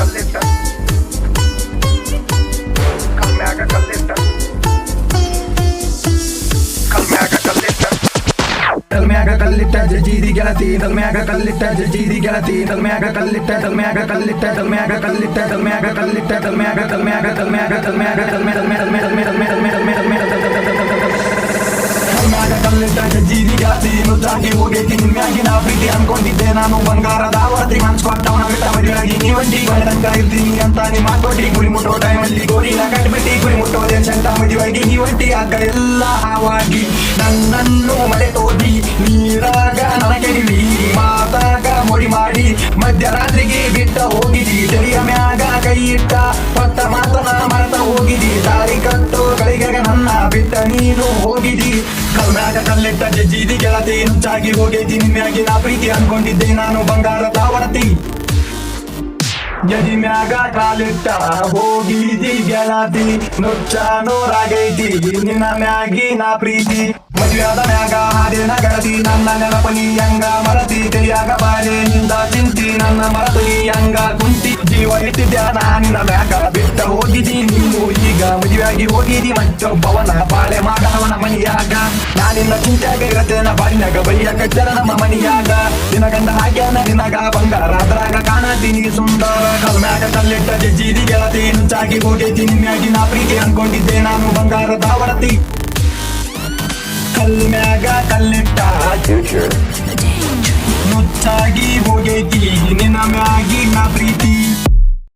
ಕಲ್ಲಿಟ್ಟ ಕಲ್ಮ್ಯಾಗ ಕಲ್ಲಿಟ್ಟ ಕಲ್ಮ್ಯಾಗ ಕಲ್ಲಿಟ್ಟ ಕಲ್ಮ್ಯಾಗ ಕಲ್ಲಿಟ್ಟ ಜೀರಿ ಗೆಳತಿ ಕಲ್ಮ್ಯಾಗ ಕಲ್ಲಿಟ್ಟ ಜೀರಿ ಗೆಳತಿ ಕಲ್ಮ್ಯಾಗ ಕಲ್ಲಿಟ್ಟ ಕಲ್ಮ್ಯಾಗ ಕಲ್ಲಿಟ್ಟ ಕಲ್ಮ್ಯಾಗ ಕಲ್ಲಿಟ್ಟ ಕಲ್ಮ್ಯಾಗ ಕಲ್ಲಿಟ್ಟ ಕಲ್ಮ್ಯಾಗ ಕಲ್ಮ್ಯಾಗ ಕಲ್ಮ್ಯಾಗ ಕಲ್ಮ್ಯಾಗ ಕಲ್ಮ್ಯಾಗ ಕಲ್ಮ್ಯಾಗ ಕಲ್ಲಿಟ್ಟ ಜೀರಿ ಗೆಳತಿ ನುಚ್ಚಾಗಿ ಹೋಗೈತಿ ನಿಮ್ಯಾಗಿನ ಪ್ರೀತಿ ಅನ್ಕೊಂಡಿದ್ದೆ ನಾನು ಬಂಗಾರದ ಆವರ್ತಿ ಹಂಚ್ಕೊಟ್ಟವನ ಬಿಟ್ಟ ಮದುವೆಯಾಗಿ ನೀವಂಟಿ ಬಯರಂಗ ಇರ್ತೀನಿ ಅಂತ ನಿಮ್ಮ ಕೊಟ್ಟಿ ಗುರಿ ಮುಟ್ಟೋ ಟೈಮಲ್ಲಿ ಗೋರಿನ ಕಟ್ಬಿಟ್ಟಿ ಗುರಿ ಮುಟ್ಟೋದೆ ಸಂತ ಮದುವೆಯಾಗಿ ನೀವಂಟಿ ಆಗ ಎಲ್ಲ ಹಾವಾಗಿ ನನ್ನನ್ನು ಮರೆತೋದಿ ನೀರಾಗ ನನಗೆಡಿವಿ ಮಾತಾಗ ಮೊಡಿ ಮಾಡಿ ಮಧ್ಯರಾತ್ರಿಗೆ ಬಿಟ್ಟ ಹೋಗಿದಿ ತೆರೆಯ ಮ್ಯಾಗ ಕೈ ಇಟ್ಟ ಹೊತ್ತ ಮಾತನ ಮರೆತ ಹೋಗಿದಿ ದಾರಿ ಕಟ್ಟು ಗಳಿಗೆಗ ನನ್ನ ಬಿಟ್ಟ ನೀನು ಹೋಗಿದಿ ಕಲ್ಮ್ಯಾಗ ಕಲ್ಲಿಟ್ಟ ಜಜ್ಜಿದಿ ಗೆಳತಿ ನುಚ್ಚಾಗಿ ಹೋಗೈತಿ ನಿಮ್ಯಾಗಿ ನಾ ಪ್ರೀತಿ ಅನ್ಕೊಂಡಿದ್ದೆ ನಾನು ಬಂಗಾರದ ಒಡತಿ ಜದಿ ಮ್ಯಾಗ ಕಾಲಿಟ್ಟ ಹೋಗಿದಿ ಗೆಳತಿ ನುಚ್ಚ ನೂರಾಗೈತಿ ನಿನ್ನ ಮ್ಯಾಗಿ ನಾ ಪ್ರೀತಿ ಮದುವೆಯಾದ ಮ್ಯಾಗ ಹಾದಿನ ಗೆಳತಿ ನನ್ನ ನೆನಪನಿ ಹಂಗ ಮರತಿ ತಿಳಿಯಾಗ ಬಾಳೆ ನಿಂದ ಚಿಂತಿ ನನ್ನ ಮರತನಿ ಹಂಗ ಕುಂತಿ ಜೀವ ಇಟ್ಟಿದ್ದ ನಾನಿನ ಮ್ಯಾಗ ಬಿಟ್ಟ ಹೋಗಿದಿ ನೀನು ಈಗ ಮದುವೆಯಾಗಿ ಹೋಗಿದಿ ಮತ್ತೊಬ್ಬವನ ಬಾಳೆ ಮಾಡವನ ಮನಿಯಾಗ ನಾನಿನ್ನ ಚಿಂತೆಯಾಗ ಇರತ್ತೇನ ಬಾಳಿನಾಗ ಬೈಯ ಕಚ್ಚರ ನಮ್ಮ ಮನಿಯಾಗ ನಿನ ಗಂಡ ಹಾಕ್ಯಾನ ನಿನಗ ಬಂಗಾರ ಅದ್ರಾಗ ಕಾಣತೀನಿ ಸುಂದರ ಕಲ್ಮ್ಯಾಗ ಕಲ್ಲಿಟ್ಟ ಜಜ್ಜಿದಿ ಗೆಳತಿ ನುಚ್ಚಾಗಿ ಹೋಗೈತಿ ನಿಮ್ಯಾಗಿ ನಾ ಪ್ರೀತಿ ಅನ್ಕೊಂಡಿದ್ದೆ ನಾನು ಬಂಗಾರದ ಒಡತಿ ಕಲ್ಮ್ಯಾಗ ಕಲ್ಲಿಟ್ಟ ನುಚ್ಚಾಗಿ ಹೋಗೈತಿ ನಿನ್ನ ಮ್ಯಾಗಿ ನಾ ಪ್ರೀತಿ